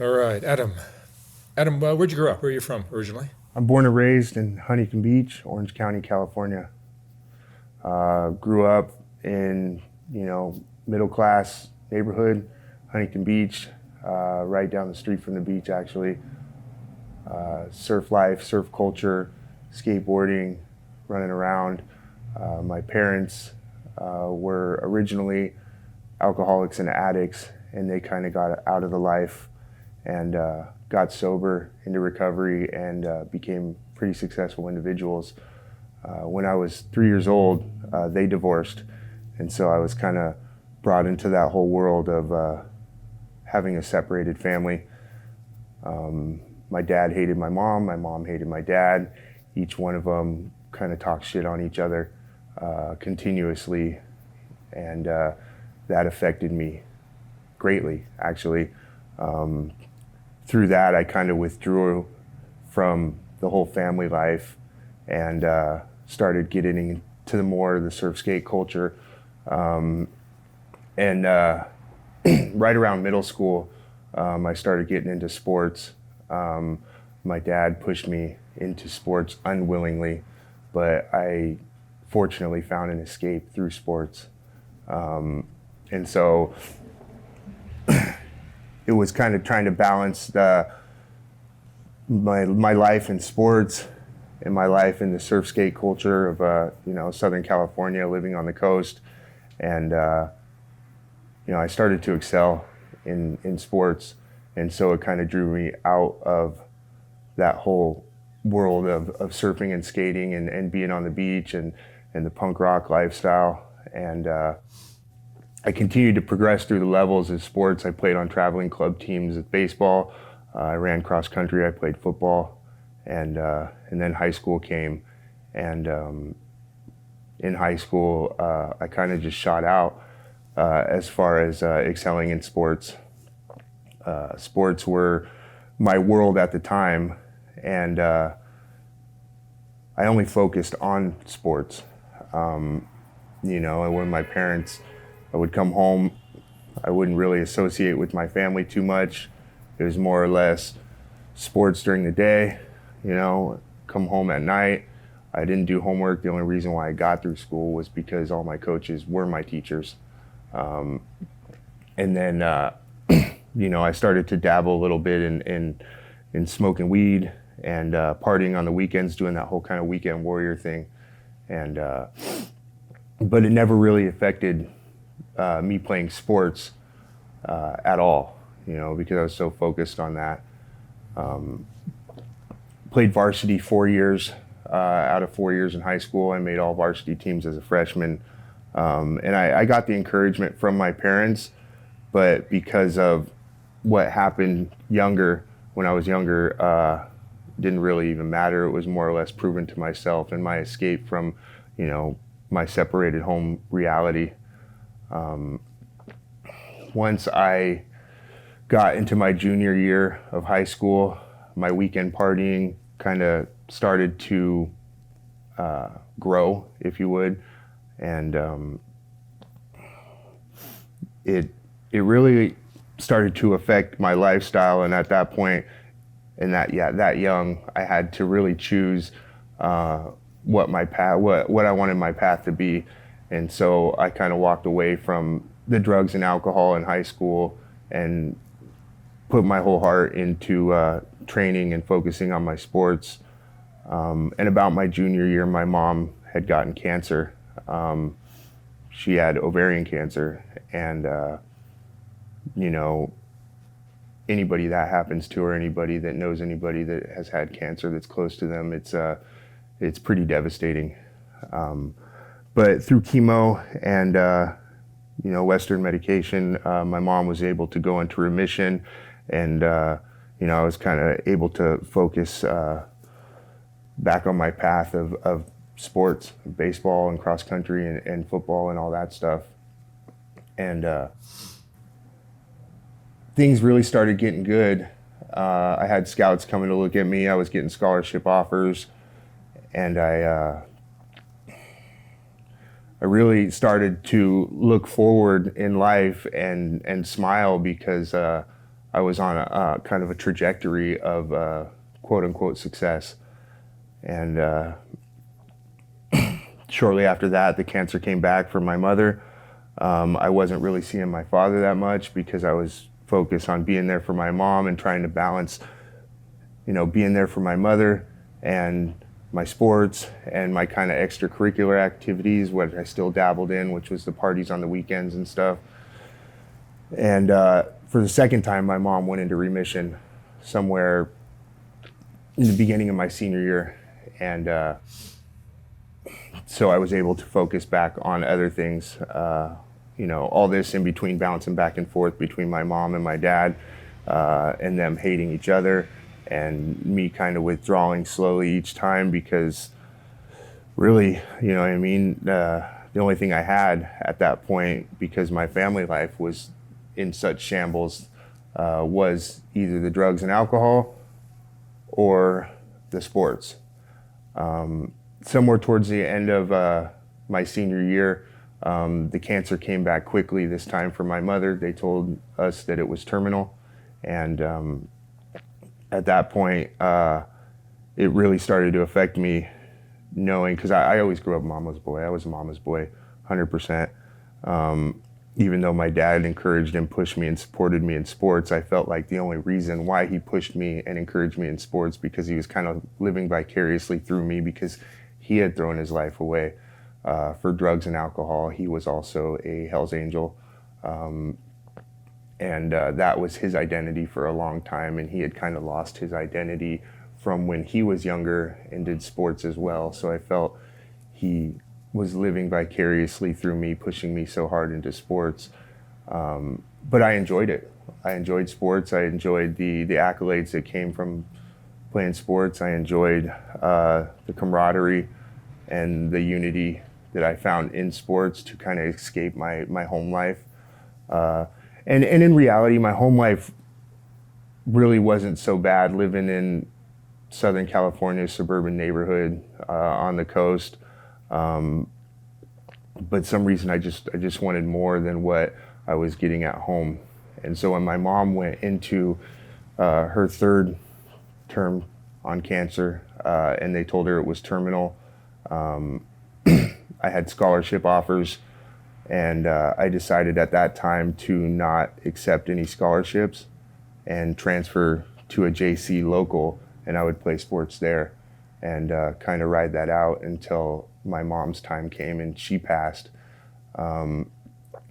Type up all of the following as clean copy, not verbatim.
All right, Adam. Adam, where'd you grow up? Where are you from originally? I'm born and raised in Huntington Beach, Orange County, California. Grew up in, middle class neighborhood, Huntington Beach, right down the street from the beach actually. Surf life, surf culture, skateboarding, running around. My parents were originally alcoholics and addicts, and they kind of got out of the life and got sober into recovery and became pretty successful individuals. When I was 3 years old, they divorced, and so I was kind of brought into that whole world of having a separated family. My dad hated my mom hated my dad. Each one of them kind of talked shit on each other continuously, and that affected me greatly, actually. Through that, I kind of withdrew from the whole family life and started getting into the surf skate culture. And right around middle school, I started getting into sports. My dad pushed me into sports unwillingly, but I fortunately found an escape through sports. And so it was kind of trying to balance my life in sports and my life in the surf skate culture of Southern California, living on the coast. And I started to excel in sports, and so it kind of drew me out of that whole world of surfing and skating and being on the beach and the punk rock lifestyle. And I continued to progress through the levels of sports. I played on traveling club teams at baseball. I ran cross country. I played football, and then high school came, and in high school I kind of just shot out as far as excelling in sports. Sports were my world at the time, and I only focused on sports. And when my parents, I would come home, I wouldn't really associate with my family too much. It was more or less sports during the day, come home at night. I didn't do homework. The only reason why I got through school was because all my coaches were my teachers. And then, I started to dabble a little bit in smoking weed and partying on the weekends, doing that whole kind of weekend warrior thing. And but it never really affected me playing sports at all, because I was so focused on that. Played varsity 4 years. Out of 4 years in high school, I made all varsity teams as a freshman. And I got the encouragement from my parents, but because of what happened when I was younger, didn't really even matter. It was more or less proven to myself and my escape from, my separated home reality. Once I got into my junior year of high school, my weekend partying kind of started to grow, if you would, and it really started to affect my lifestyle. And at that point, and that young, I had to really choose what I wanted my path to be. And so I kind of walked away from the drugs and alcohol in high school and put my whole heart into training and focusing on my sports. And about my junior year, my mom had gotten cancer. She had ovarian cancer, and anybody that happens to, or anybody that knows anybody that has had cancer that's close to them, it's pretty devastating. But through chemo and Western medication, my mom was able to go into remission, and I was kind of able to focus back on my path of sports, baseball and cross country and football and all that stuff. And things really started getting good. I had scouts coming to look at me. I was getting scholarship offers, and I really started to look forward in life and smile, because I was on a kind of a trajectory of quote unquote success. And shortly after that, the cancer came back for my mother. I wasn't really seeing my father that much because I was focused on being there for my mom and trying to balance, being there for my mother and my sports and my kind of extracurricular activities, what I still dabbled in, which was the parties on the weekends and stuff. And for the second time, my mom went into remission somewhere in the beginning of my senior year. And so I was able to focus back on other things, all this in between bouncing back and forth between my mom and my dad, and them hating each other, and me kind of withdrawing slowly each time because really, the only thing I had at that point, because my family life was in such shambles, was either the drugs and alcohol or the sports. Somewhere towards the end of my senior year, the cancer came back quickly this time for my mother. They told us that it was terminal. And at that point, it really started to affect me, knowing, because I always grew up mama's boy. I was a mama's boy, 100%. Even though my dad encouraged and pushed me and supported me in sports, I felt like the only reason why he pushed me and encouraged me in sports because he was kind of living vicariously through me, because he had thrown his life away for drugs and alcohol. He was also a Hell's Angel. And that was his identity for a long time. And he had kind of lost his identity from when he was younger and did sports as well. So I felt he was living vicariously through me, pushing me so hard into sports. But I enjoyed it. I enjoyed sports. I enjoyed the accolades that came from playing sports. I enjoyed the camaraderie and the unity that I found in sports to kind of escape my home life. And in reality, my home life really wasn't so bad, living in Southern California, suburban neighborhood on the coast. But some reason I just wanted more than what I was getting at home. And so when my mom went into her third term on cancer, and they told her it was terminal, I had scholarship offers, and I decided at that time to not accept any scholarships and transfer to a JC local, and I would play sports there and kind of ride that out until my mom's time came and she passed,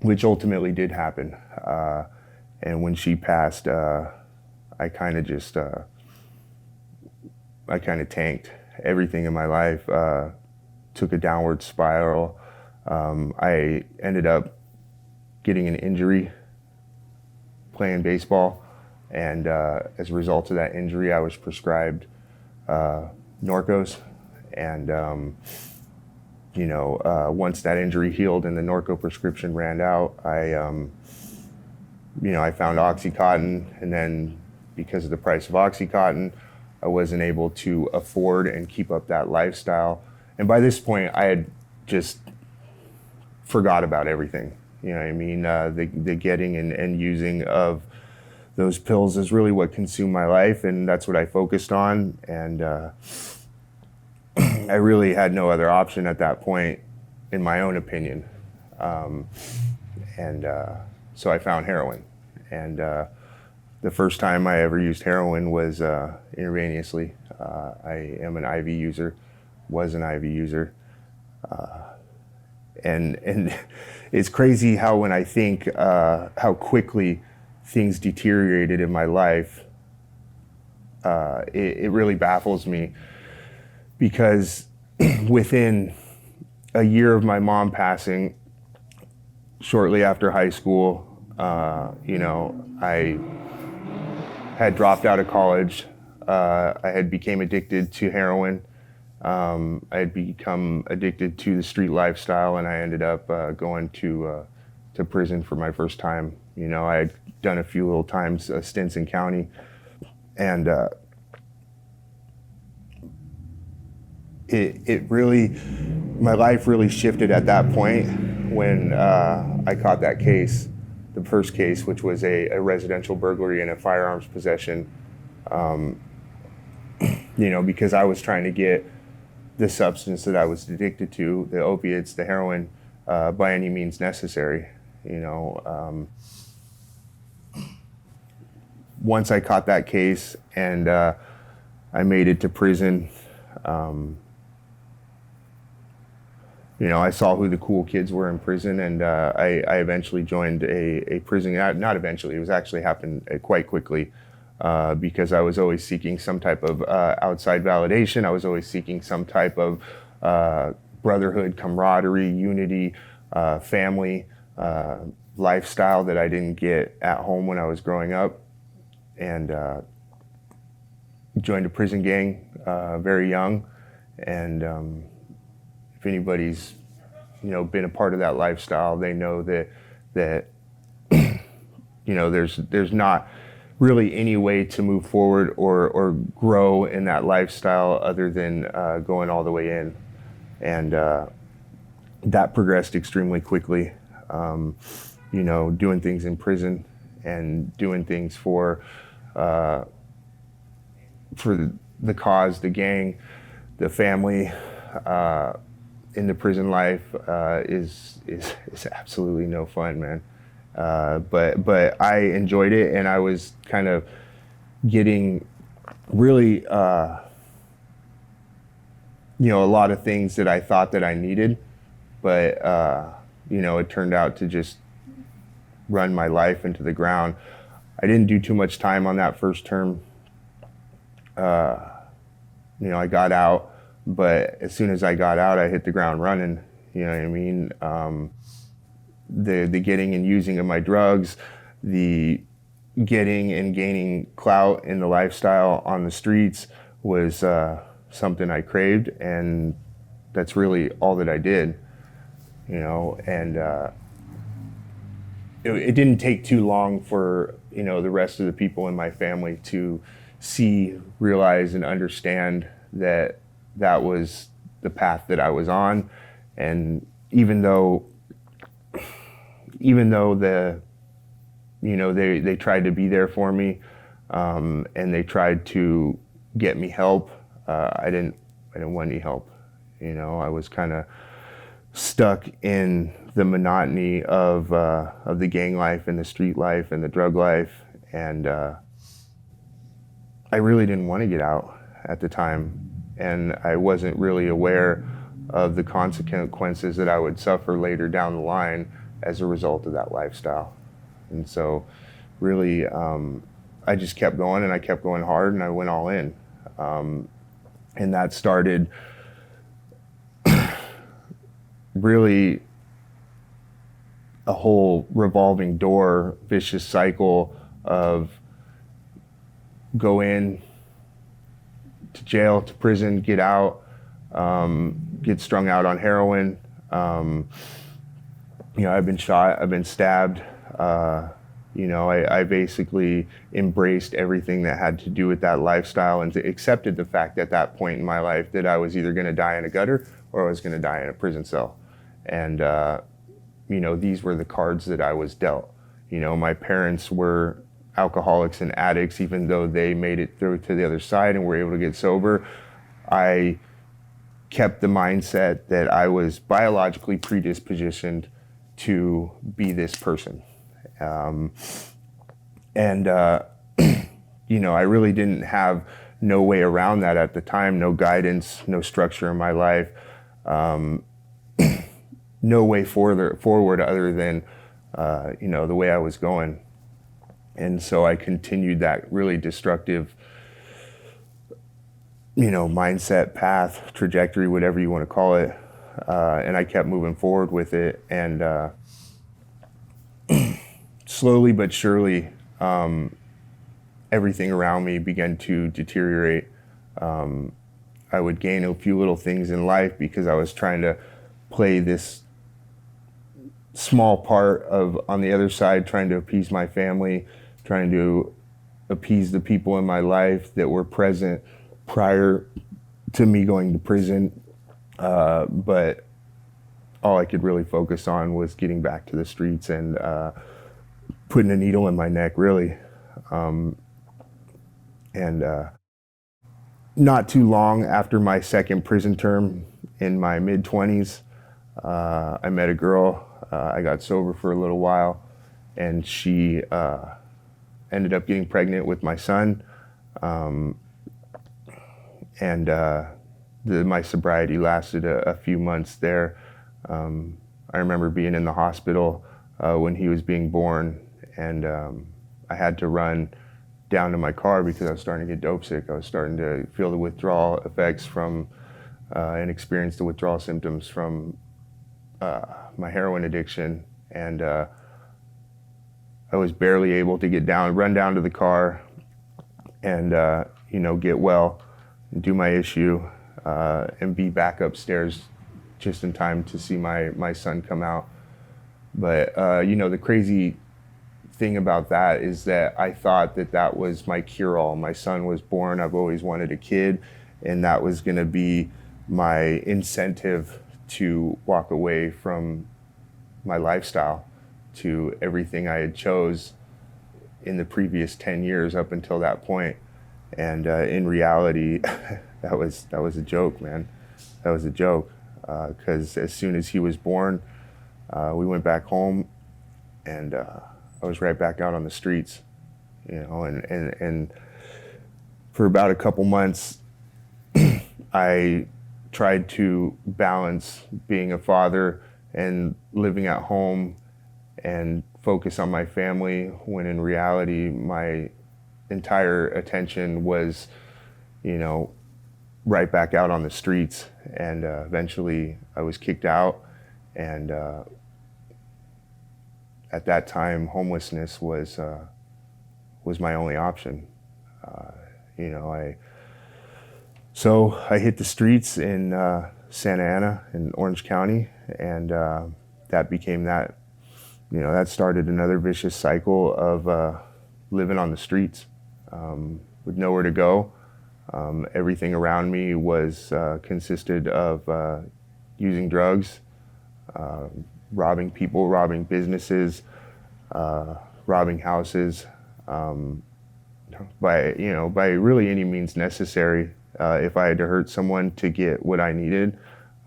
which ultimately did happen. And when she passed, I kind of tanked. Everything in my life took a downward spiral. I ended up getting an injury playing baseball, and as a result of that injury, I was prescribed Norcos, and once that injury healed and the Norco prescription ran out, I found OxyContin, and then because of the price of OxyContin, I wasn't able to afford and keep up that lifestyle. And by this point, I had just forgot about everything. The getting and using of those pills is really what consumed my life, and that's what I focused on. And I really had no other option at that point, in my own opinion. So I found heroin. And the first time I ever used heroin was intravenously. I am an IV user, was an IV user. And it's crazy how, when I think how quickly things deteriorated in my life, it really baffles me, because within a year of my mom passing, shortly after high school, I had dropped out of college. I had became addicted to heroin. I had become addicted to the street lifestyle, and I ended up going to prison for my first time. I had done a few little times, stints in county, and it really, my life really shifted at that point when I caught that case the first case, which was a residential burglary and a firearms possession, because I was trying to get the substance that I was addicted to, the opiates, the heroin, by any means necessary. Once I caught that case and I made it to prison, I saw who the cool kids were in prison, and I eventually joined a prison. Not eventually, it was actually happened quite quickly, because I was always seeking some type of outside validation. I was always seeking some type of brotherhood, camaraderie, unity, family, lifestyle that I didn't get at home when I was growing up. And joined a prison gang very young. And if anybody's been a part of that lifestyle, they know that there's not really any way to move forward or grow in that lifestyle other than going all the way in. And that progressed extremely quickly. Doing things in prison and doing things for the cause, the gang, the family, in the prison life is absolutely no fun, man. But I enjoyed it, and I was kind of getting really, a lot of things that I thought that I needed, but it turned out to just run my life into the ground. I didn't do too much time on that first term. I got out, but as soon as I got out, I hit the ground running. You know what I mean? The getting and using of my drugs, the getting and gaining clout in the lifestyle on the streets was something I craved, and that's really all that I did. And it didn't take too long for the rest of the people in my family to realize and understand that that was the path that I was on. And even though they tried to be there for me, and they tried to get me help, I didn't want any help. I was kind of stuck in the monotony of the gang life and the street life and the drug life, and I really didn't want to get out at the time, and I wasn't really aware of the consequences that I would suffer later down the line as a result of that lifestyle. And so really, I just kept going, and I kept going hard, and I went all in. And that started really a whole revolving door, vicious cycle of go in to jail, to prison, get out, get strung out on heroin. I've been shot, I've been stabbed. I basically embraced everything that had to do with that lifestyle and accepted the fact at that point in my life that I was either going to die in a gutter or I was going to die in a prison cell. And, these were the cards that I was dealt. My parents were alcoholics and addicts. Even though they made it through to the other side and were able to get sober, I kept the mindset that I was biologically predispositioned to be this person. I really didn't have no way around that at the time, no guidance, no structure in my life, no way forward other than, the way I was going. And so I continued that really destructive, mindset, path, trajectory, whatever you want to call it. And I kept moving forward with it. And slowly but surely, everything around me began to deteriorate. I would gain a few little things in life because I was trying to play this small part of, on the other side, trying to appease my family, trying to appease the people in my life that were present prior to me going to prison. But all I could really focus on was getting back to the streets and putting a needle in my neck, really. And not too long after my second prison term, in my mid-20s, I met a girl. I got sober for a little while, and she ended up getting pregnant with my son. My sobriety lasted a few months there. I remember being in the hospital when he was being born, and I had to run down to my car because I was starting to get dope sick. I was starting to feel the withdrawal effects from and experience the withdrawal symptoms from my heroin addiction. And I was barely able to run down to the car and, get well and do my issue and be back upstairs just in time to see my son come out. But, the crazy thing about that is that I thought that was my cure-all. My son was born. I've always wanted a kid, and that was going to be my incentive to walk away from my lifestyle, to everything I had chose in the previous 10 years up until that point. And in reality, that was a joke, man. That was a joke, because as soon as he was born, we went back home, and I was right back out on the streets, and for about a couple months, I tried to balance being a father and living at home and focus on my family, when in reality, my entire attention was, right back out on the streets. And eventually I was kicked out, and at that time, homelessness was my only option. So I hit the streets in Santa Ana in Orange County, and that became that. That started another vicious cycle of living on the streets with nowhere to go. Everything around me was consisted of using drugs, robbing people, robbing businesses, robbing houses, by really any means necessary. If I had to hurt someone to get what I needed,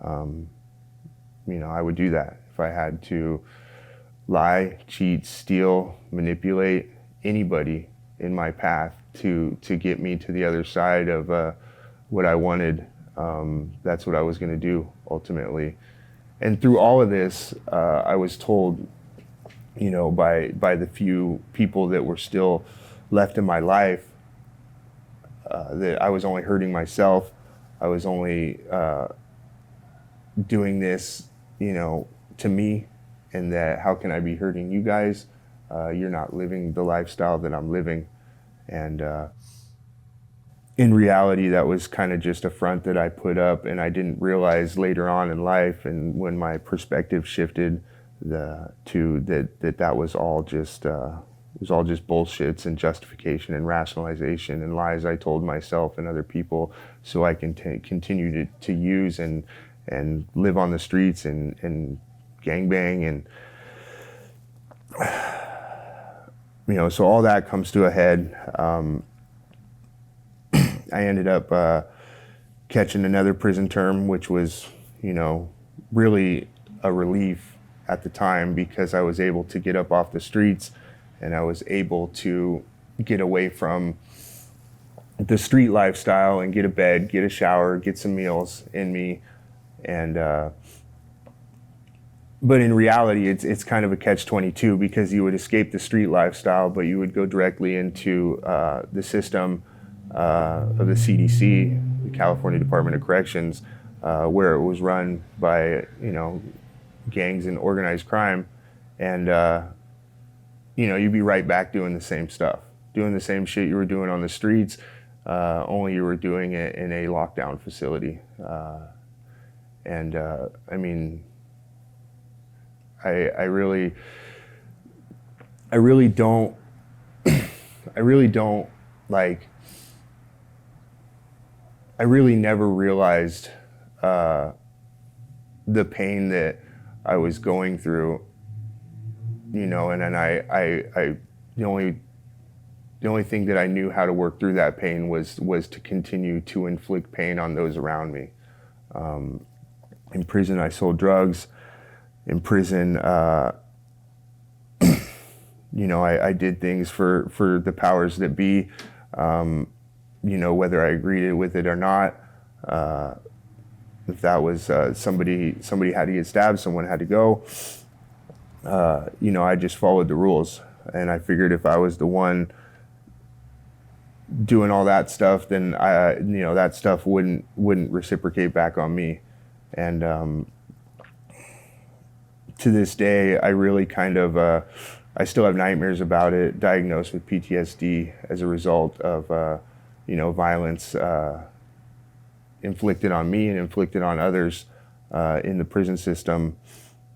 I would do that. If I had to lie, cheat, steal, manipulate anybody in my path to get me to the other side of what I wanted, that's what I was going to do ultimately. And through all of this, I was told, by the few people that were still left in my life, that I was only hurting myself. I was only doing this, to me, and that how can I be hurting you guys? You're not living the lifestyle that I'm living. And in reality, that was kind of just a front that I put up, and I didn't realize later on in life, and when my perspective shifted, that was all just bullshits and justification and rationalization and lies I told myself and other people, so I can continue to use and live on the streets and gangbang and so all that comes to a head. I ended up catching another prison term, which was, really a relief at the time, because I was able to get up off the streets, and I was able to get away from the street lifestyle and get a bed, get a shower, get some meals in me. And but in reality, it's kind of a catch-22, because you would escape the street lifestyle, but you would go directly into the system of the CDC, the California Department of Corrections, where it was run by gangs and organized crime, and you'd be right back doing the same stuff, doing the same shit you were doing on the streets, only you were doing it in a lockdown facility. I really don't like. I really never realized the pain that I was going through you know, and then the only thing that I knew how to work through that pain was to continue to inflict pain on those around me. In prison, I sold drugs. In prison, you know, I did things for the powers that be, you know, whether I agreed with it or not. If that was somebody had to get stabbed, someone had to go. You know, I just followed the rules, and I figured if I was the one doing all that stuff, then you know, that stuff wouldn't reciprocate back on me. And to this day, I really kind of I still have nightmares about it. Diagnosed with PTSD as a result of you know, violence inflicted on me and inflicted on others in the prison system.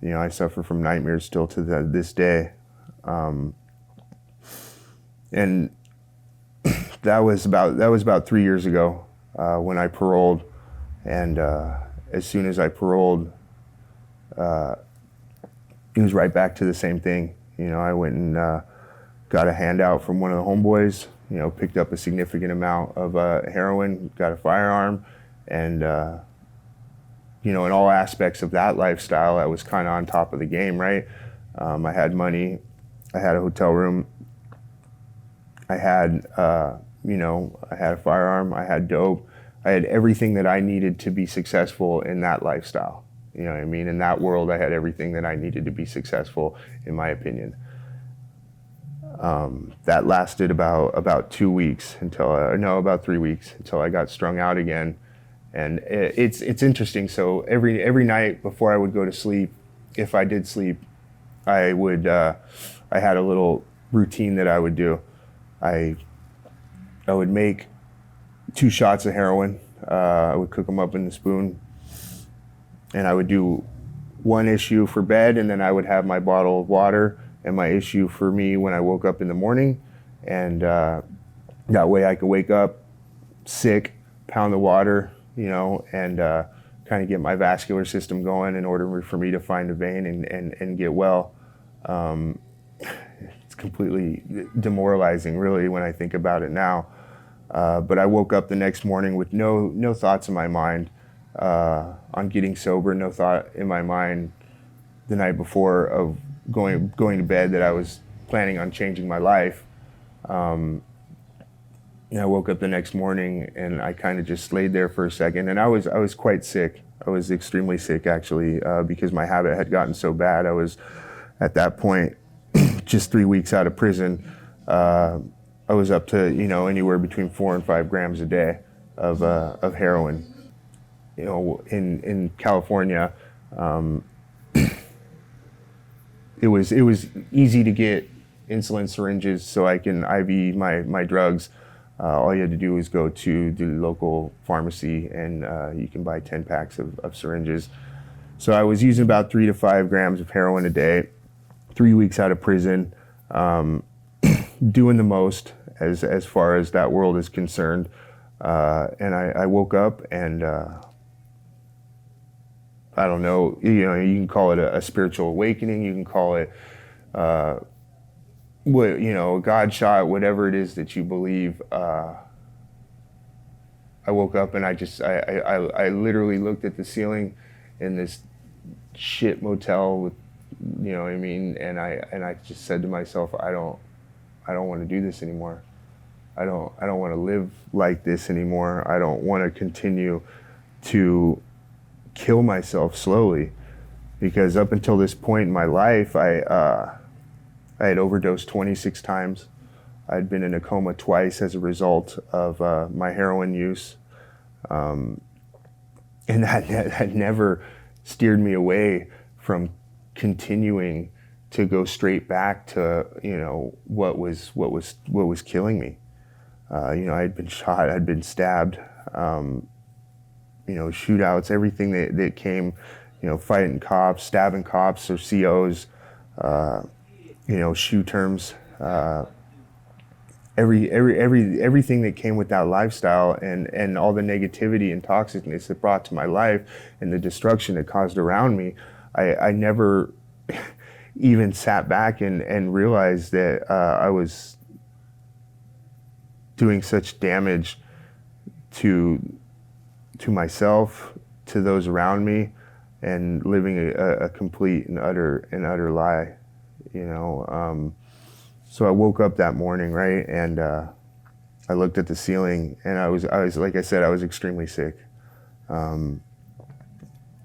You know, I suffer from nightmares still to this day. And that was about 3 years ago when I paroled. And as soon as I paroled, it was right back to the same thing. You know, I went and got a handout from one of the homeboys, you know, picked up a significant amount of heroin, got a firearm, and you know, in all aspects of that lifestyle, I was kind of on top of the game, right? I had money, I had a hotel room, I had, you know, I had a firearm, I had dope, I had everything that I needed to be successful in that lifestyle. You know what I mean? In that world, I had everything that I needed to be successful, in my opinion. That lasted about 2 weeks until, no, about 3 weeks until I got strung out again. And it's interesting. So every night before I would go to sleep, if I did sleep, I had a little routine that I would do. I would make 2 shots of heroin. I would cook them up in the spoon, and I would do 1 issue for bed, and then I would have my bottle of water and my issue for me when I woke up in the morning. And that way I could wake up sick, pound the water, you know, and kind of get my vascular system going in order for me to find a vein and get well. It's completely demoralizing, really, when I think about it now. But I woke up the next morning with no thoughts in my mind on getting sober, no thought in my mind the night before of going to bed that I was planning on changing my life. And I woke up the next morning and I kind of just laid there for a second, and I was quite sick. I was extremely sick, actually, because my habit had gotten so bad. I was at that point just 3 weeks out of prison. I was up to, you know, anywhere between 4 and 5 grams a day of heroin. You know, in California, it was easy to get insulin syringes so I can IV my drugs. All you had to do was go to the local pharmacy and you can buy 10 packs of syringes. So I was using about 3 to 5 grams of heroin a day, 3 weeks out of prison, doing the most as far as that world is concerned. And I woke up and I don't know, you know, you can call it a spiritual awakening, you can call it what, you know, God shot, whatever it is that you believe. I woke up and I literally looked at the ceiling in this shit motel with, you know what I mean, and I just said to myself, I don't want to do this anymore. I don't want to live like this anymore. I don't want to continue to kill myself slowly, because up until this point in my life, I had overdosed 26 times. I'd been in a coma twice as a result of my heroin use. And that had never steered me away from continuing to go straight back to, you know, what was killing me. You know, I had been shot, I'd been stabbed, you know, shootouts, everything that came, you know, fighting cops, stabbing cops or COs, you know, shoe terms, everything that came with that lifestyle, and all the negativity and toxicness it brought to my life and the destruction it caused around me. I never, even sat back and realized that I was doing such damage to myself, to those around me, and living a complete and utter lie, you know. So I woke up that morning, right, and I looked at the ceiling, and I was like I said, I was extremely sick, and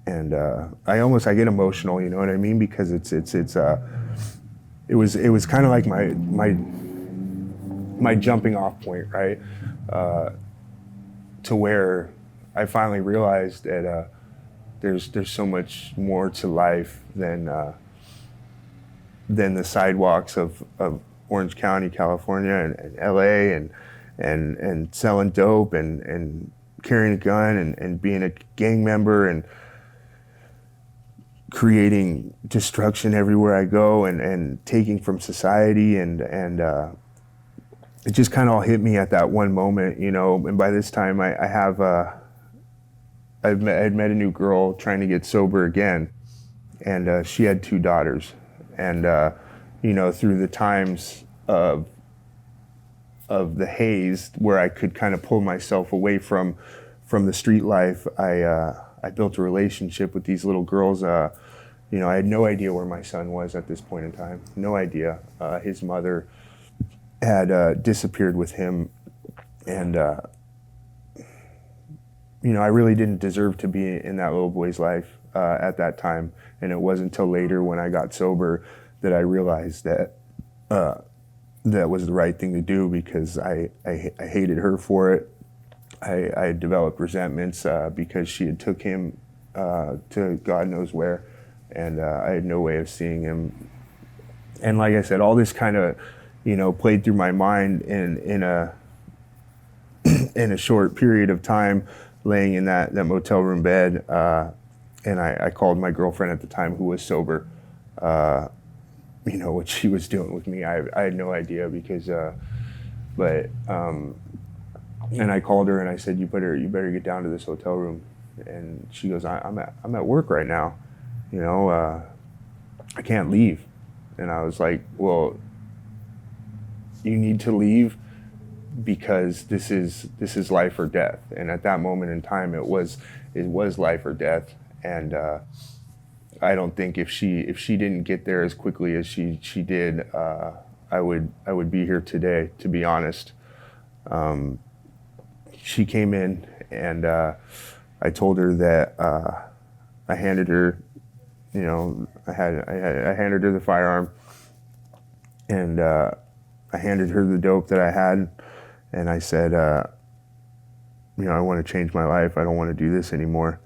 I get emotional, you know what I mean, because it was kind of like my jumping off point, right, to where I finally realized that there's so much more to life than the sidewalks of Orange County, California, and LA, and selling dope and carrying a gun and being a gang member and creating destruction everywhere I go and taking from society and it just kind of all hit me at that one moment, you know. And by this time I'd met a new girl trying to get sober again, and she had 2 daughters, and you know, through the times of the haze where I could kind of pull myself away from the street life, I built a relationship with these little girls. You know, I had no idea where my son was at this point in time. No idea. His mother had disappeared with him, and you know, I really didn't deserve to be in that little boy's life at that time. And it wasn't until later when I got sober that I realized that that was the right thing to do, because I hated her for it. I developed resentments because she had took him to God knows where, and I had no way of seeing him. And like I said, all this kind of, you know, played through my mind in a short period of time, laying in that motel room bed, and I called my girlfriend at the time, who was sober. You know, what she was doing with me, I had no idea, because and I called her and I said, you better get down to this hotel room. And she goes, I'm at work right now, you know, I can't leave. And I was like, well, you need to leave, because this is life or death. And at that moment in time, it was life or death. And I don't think if she didn't get there as quickly as she did, I would be here today, to be honest. She came in, and I told her that I handed her, you know, I handed her the firearm, and I handed her the dope that I had, and I said, you know, I want to change my life. I don't want to do this anymore.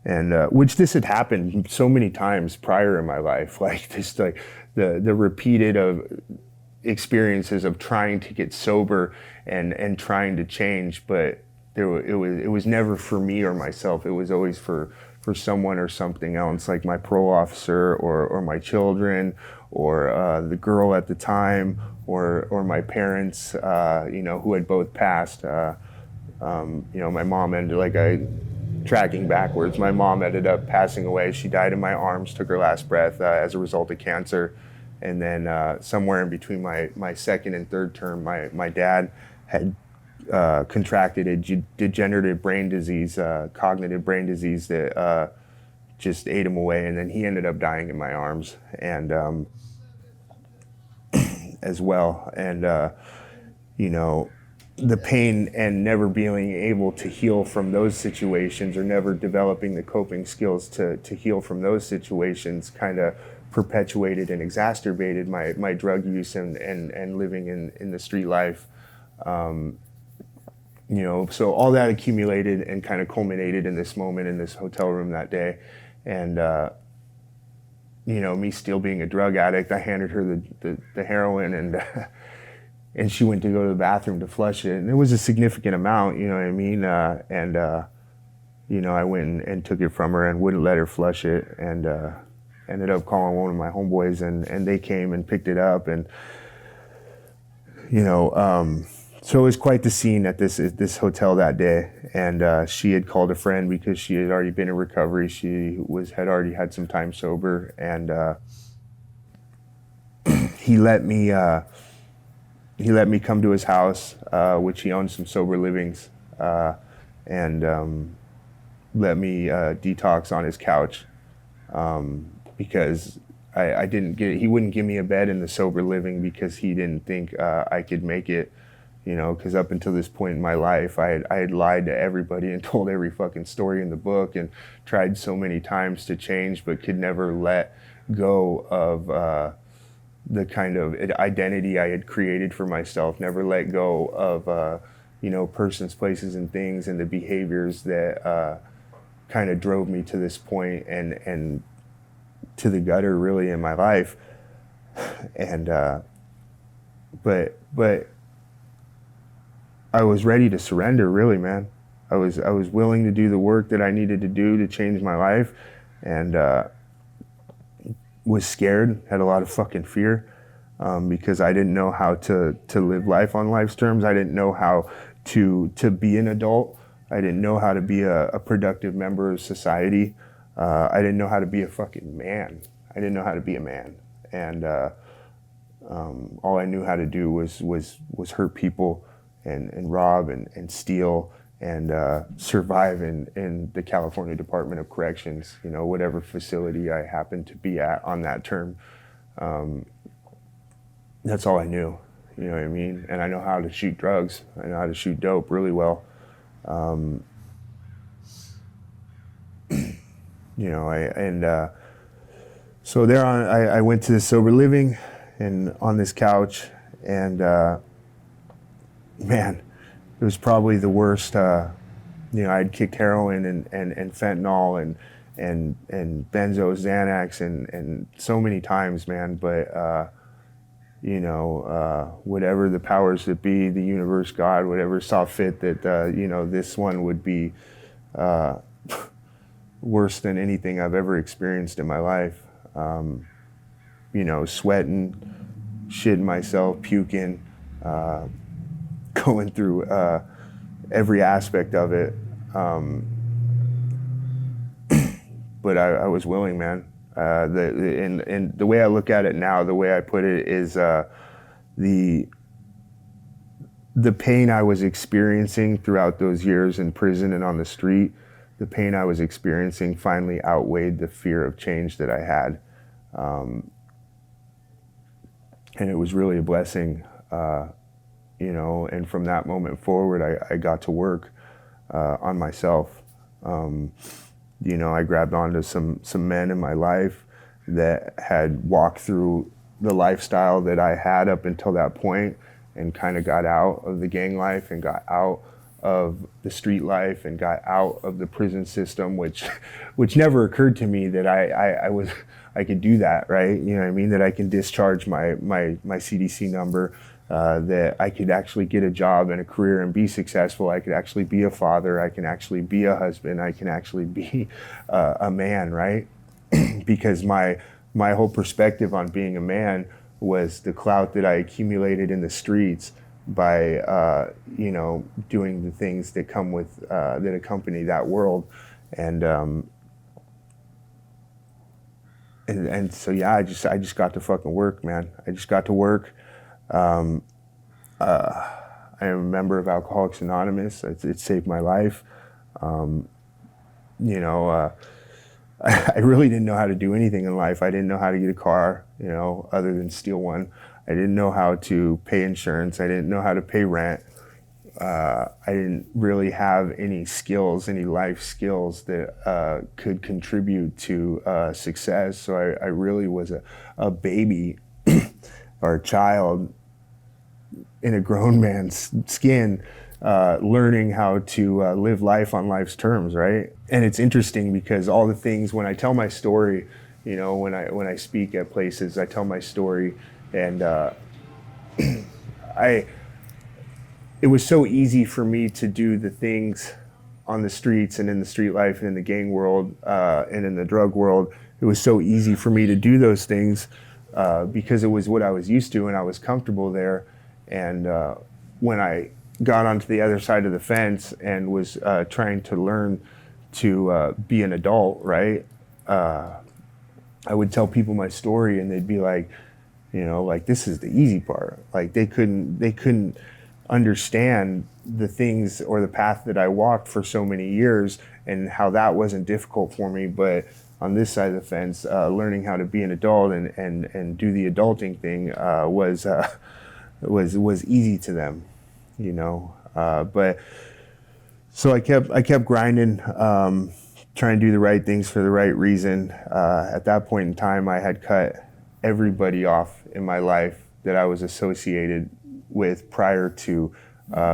And which this had happened so many times prior in my life, like this, like the repeated experiences of trying to get sober and trying to change, but it was never for me or myself. It was always for someone or something else, like my parole officer or my children or the girl at the time or my parents, you know, who had both passed. You know, my mom tracking backwards, my mom ended up passing away. She died in my arms, took her last breath as a result of cancer. And then somewhere in between my second and third term, my dad had contracted a degenerative brain disease, cognitive brain disease that just ate him away. And then he ended up dying in my arms, and as well. And, you know, the pain and never being able to heal from those situations, or never developing the coping skills to heal from those situations, kind of perpetuated and exacerbated my drug use and living in the street life. You know, so all that accumulated and kind of culminated in this moment in this hotel room that day. And, you know, me still being a drug addict, I handed her the heroin, and and she went to go to the bathroom to flush it. And it was a significant amount, you know what I mean? And you know, I went and took it from her and wouldn't let her flush it, and ended up calling one of my homeboys, and they came and picked it up. And, you know, so it was quite the scene at this hotel that day. And she had called a friend because she had already been in recovery. She had already had some time sober, and he let me come to his house, which he owns some sober livings, and let me detox on his couch, because I didn't get. He wouldn't give me a bed in the sober living because he didn't think I could make it. Because up until this point in my life, I had lied to everybody and told every fucking story in the book and tried so many times to change, but could never let go of the kind of identity I had created for myself. Never let go of persons, places, and things, and the behaviors that kind of drove me to this point and to the gutter, really, in my life. And but I was ready to surrender, really, man. I was willing to do the work that I needed to do to change my life, and was scared, had a lot of fucking fear, because I didn't know how to live life on life's terms. I didn't know how to be an adult. I didn't know how to be a productive member of society. I didn't know how to be a fucking man. I didn't know how to be a man, and all I knew how to do was hurt people and rob and steal and survive in the California Department of Corrections, whatever facility I happened to be at on that term. That's all I knew, you know what I mean? And I know how to shoot drugs. I know how to shoot dope really well. So there on, I went to this sober living and on this couch, and man, it was probably the worst. I'd kicked heroin and fentanyl and benzo, Xanax, and so many times, man. But whatever the powers that be, the universe, God, whatever saw fit that this one would be worse than anything I've ever experienced in my life. Sweating, shitting myself, puking, going through every aspect of it. But I was willing, man. And the way I look at it now, the way I put it is the pain I was experiencing throughout those years in prison and on the street, the pain I was experiencing finally outweighed the fear of change that I had. And it was really a blessing, and from that moment forward, I got to work on myself. I grabbed onto some men in my life that had walked through the lifestyle that I had up until that point and kind of got out of the gang life and got out of the street life and got out of the prison system, which never occurred to me that I could do that, right? You know what I mean? That I can discharge my CDC number, that I could actually get a job and a career and be successful. I could actually be a father. I can actually be a husband. I can actually be a man, right? Because my whole perspective on being a man was the clout that I accumulated in the streets by doing the things that come with that accompany that world, and so yeah, I just got to fucking work, man. I just got to work. I am a member of Alcoholics Anonymous. It saved my life. I really didn't know how to do anything in life. I didn't know how to get a car, other than steal one. I didn't know how to pay insurance. I didn't know how to pay rent. I didn't really have any skills, any life skills that could contribute to success. So I really was a baby or a child in a grown man's skin, learning how to live life on life's terms, right? And it's interesting because all the things, when I tell my story, when I speak at places, I tell my story, and it was so easy for me to do the things on the streets and in the street life and in the gang world and in the drug world. It was so easy for me to do those things because it was what I was used to and I was comfortable there. And when I got onto the other side of the fence and was trying to learn to be an adult, right? I would tell people my story and they'd be like, Like, this is the easy part. Like, they couldn't understand the things or the path that I walked for so many years and how that wasn't difficult for me. But on this side of the fence, learning how to be an adult and do the adulting thing was easy to them, but so I kept grinding, trying to do the right things for the right reason. At that point in time, I had cut everybody off in my life that I was associated with prior to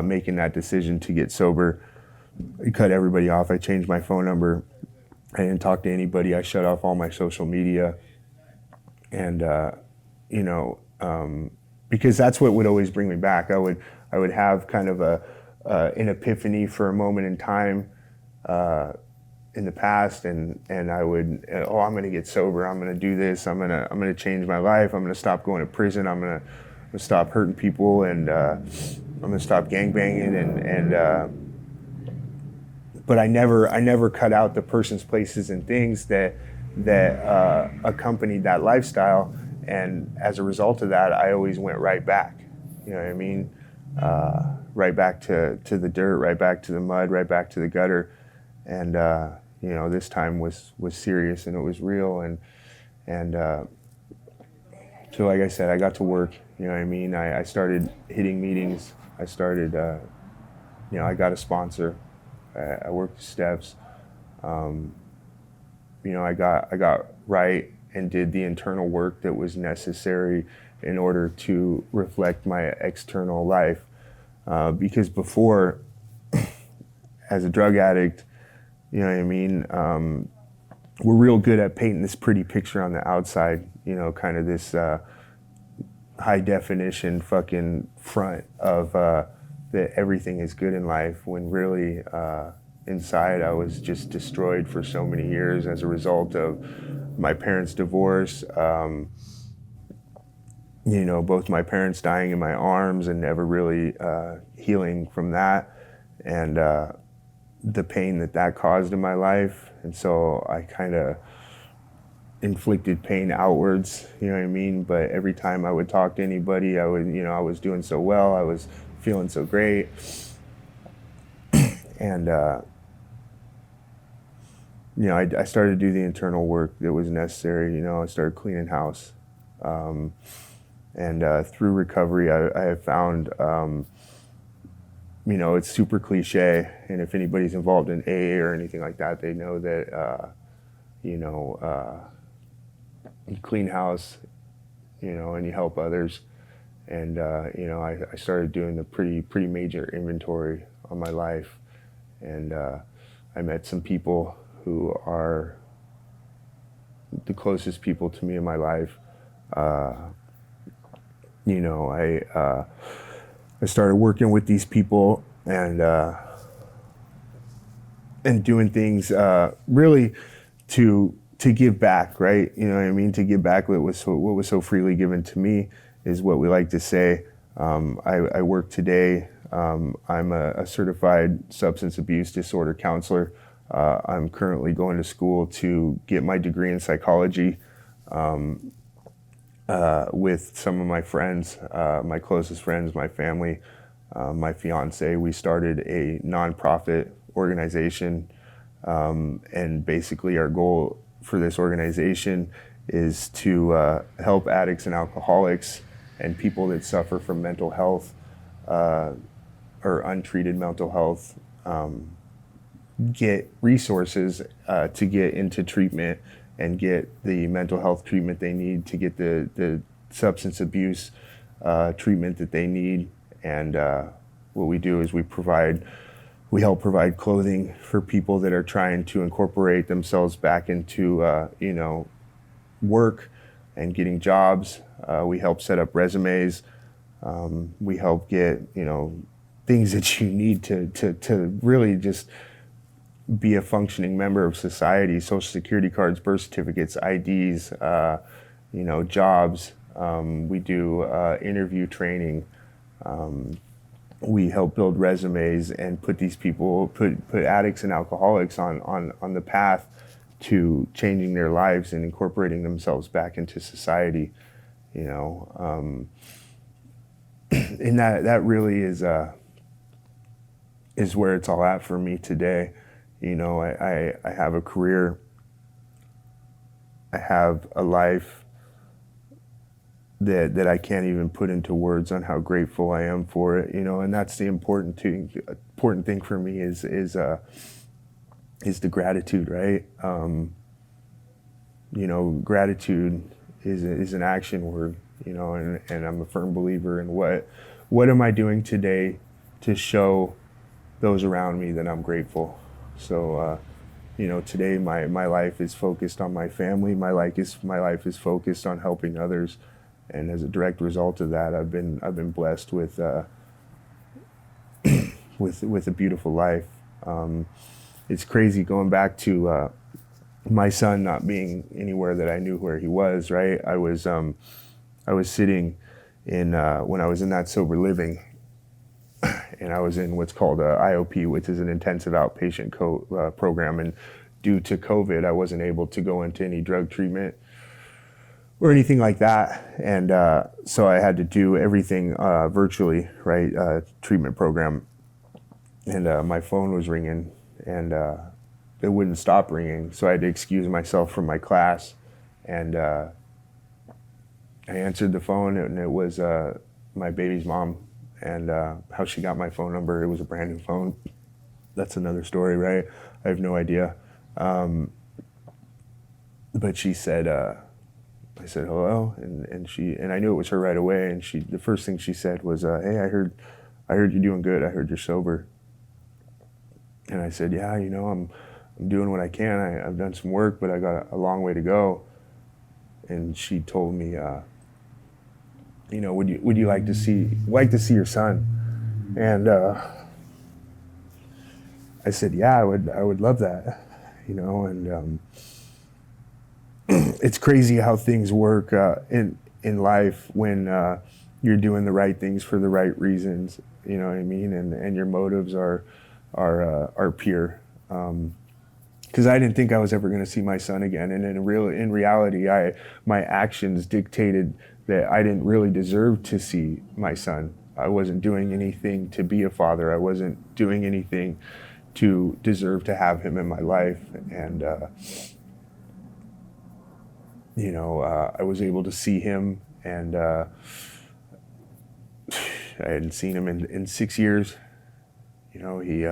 making that decision to get sober. I cut everybody off. I changed my phone number. I didn't talk to anybody. I shut off all my social media. And, because that's what would always bring me back. I would have kind of an epiphany for a moment in time in the past, and I would, I'm going to get sober. I'm going to do this. I'm going to change my life. I'm going to stop going to prison. I'm going to stop hurting people, and I'm going to stop gangbanging. But I never cut out the persons, places, and things that accompanied that lifestyle. And as a result of that, I always went right back. You know what I mean? Right back to the dirt, right back to the mud, right back to the gutter. And this time was serious, and it was real. And so, like I said, I got to work. You know what I mean? I started hitting meetings. I started, I got a sponsor. I worked the steps. I got right and did the internal work that was necessary in order to reflect my external life. Because before, as a drug addict, you know what I mean, we're real good at painting this pretty picture on the outside, kind of this high definition fucking front of that everything is good in life, when really inside I was just destroyed for so many years as a result of my parents' divorce, both my parents dying in my arms and never really healing from that, and the pain that caused in my life. And so I kind of inflicted pain outwards, you know what I mean? But every time I would talk to anybody, I was doing so well, I was feeling so great. And I started to do the internal work that was necessary. I started cleaning house. And through recovery, I have found, it's super cliche. And if anybody's involved in AA or anything like that, they know that, you clean house, and you help others. And, I started doing the pretty major inventory on my life. And I met some people who are the closest people to me in my life. I started working with these people and doing things really to give back, right? You know what I mean? To give back what was so freely given to me is what we like to say. I work today. I'm a certified substance abuse disorder counselor. I'm currently going to school to get my degree in psychology with some of my friends, my closest friends, my family, my fiance. We started a nonprofit organization, and basically our goal for this organization is to help addicts and alcoholics and people that suffer from mental health or untreated mental health get resources to get into treatment and get the mental health treatment they need, to get the substance abuse treatment that they need. And what we do is we help provide clothing for people that are trying to incorporate themselves back into work and getting jobs. We help set up resumes. We help get things that you need to really just be a functioning member of society: Social Security cards, birth certificates, IDs, jobs. We do interview training. We help build resumes and put addicts and alcoholics on the path to changing their lives and incorporating themselves back into society. you know, and that really is where it's all at for me today. You know, I have a career, I have a life that I can't even put into words on how grateful I am for it, you know, and that's the important thing for me is the gratitude, right? You know, gratitude is an action word, you know, and I'm a firm believer in what am I doing today to show those around me that I'm grateful. So, you know, today my life is focused on my family. My life is focused on helping others, and as a direct result of that, I've been blessed with with a beautiful life. It's crazy going back to my son not being anywhere that I knew where he was. Right, I was sitting in when I was in that sober living, and I was in what's called a IOP, which is an intensive outpatient program. And due to COVID, I wasn't able to go into any drug treatment or anything like that. And so I had to do everything virtually, right? Treatment program. And my phone was ringing, and it wouldn't stop ringing. So I had to excuse myself from my class. And I answered the phone, and it was my baby's mom. And how she got my phone number, it was a brand new phone. That's another story, right? I have no idea. But she said, I said hello, and I knew it was her right away. And the first thing she said was, "Hey, I heard you're doing good. I heard you're sober." And I said, "Yeah, you know, I'm doing what I can. I've done some work, but I got a long way to go." And she told me, you know, would you like to see your son? And I said, yeah, I would love that, you know. And it's crazy how things work in life when you're doing the right things for the right reasons, you know what I mean, and your motives are pure. Because I didn't think I was ever going to see my son again, and in reality, my actions dictated that I didn't really deserve to see my son. I wasn't doing anything to be a father. I wasn't doing anything to deserve to have him in my life. And you know, I was able to see him, and I hadn't seen him in 6 years. You know, he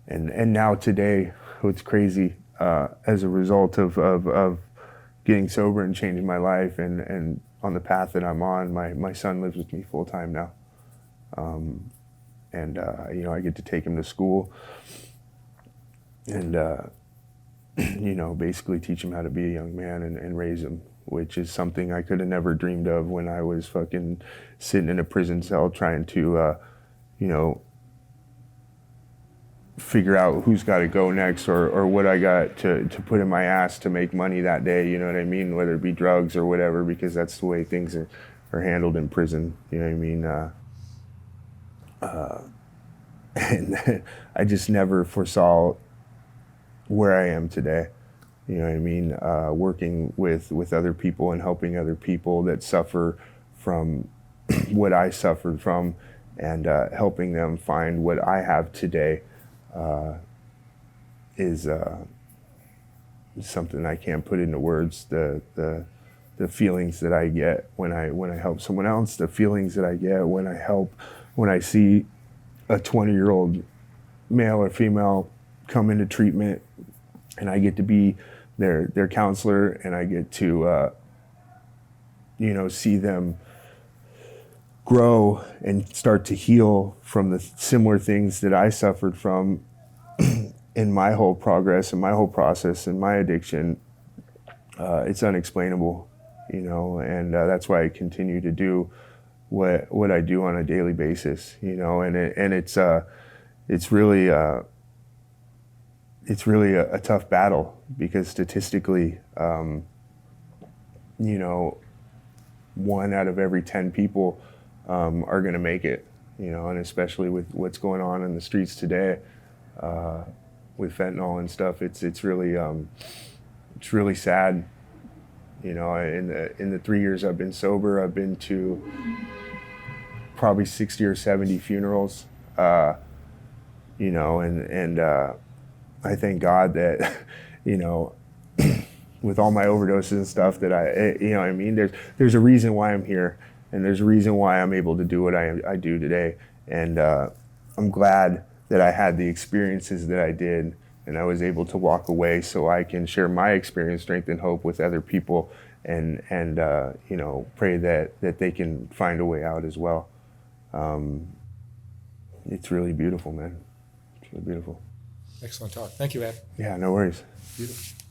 and now today, what's crazy, as a result of getting sober and changing my life and on the path that I'm on, my son lives with me full time now. And you know, I get to take him to school and you know, basically teach him how to be a young man and raise him, which is something I could have never dreamed of when I was fucking sitting in a prison cell trying to you know, figure out who's got to go next or what I got to put in my ass to make money that day, you know what I mean, whether it be drugs or whatever, because that's the way things are handled in prison, you know what I mean. And I just never foresaw where I am today, you know what I mean, working with other people and helping other people that suffer from what I suffered from, and helping them find what I have today. Is something I can't put into words. The feelings that I get when I help someone else, the feelings that I get when I see a 20-year-old male or female come into treatment, and I get to be their counselor, and I get to you know, see them grow and start to heal from the similar things that I suffered from in my whole progress and my whole process and my addiction. It's unexplainable, you know, and that's why I continue to do what I do on a daily basis, you know, and it's really a tough battle, because statistically, you know, 1 out of every 10 people are going to make it, you know, and especially with what's going on in the streets today, with fentanyl and stuff, it's really sad, You know, in the 3 years I've been sober, I've been to probably 60 or 70 funerals. You know, and I thank God that, you know, with all my overdoses and stuff that you know what I mean, there's a reason why I'm here, and there's a reason why I'm able to do what I do today. And I'm glad that I had the experiences that I did, and I was able to walk away so I can share my experience, strength, and hope with other people, and you know, pray that they can find a way out as well. It's really beautiful, man. It's really beautiful. Excellent talk. Thank you, Adam. Yeah, no worries. Beautiful.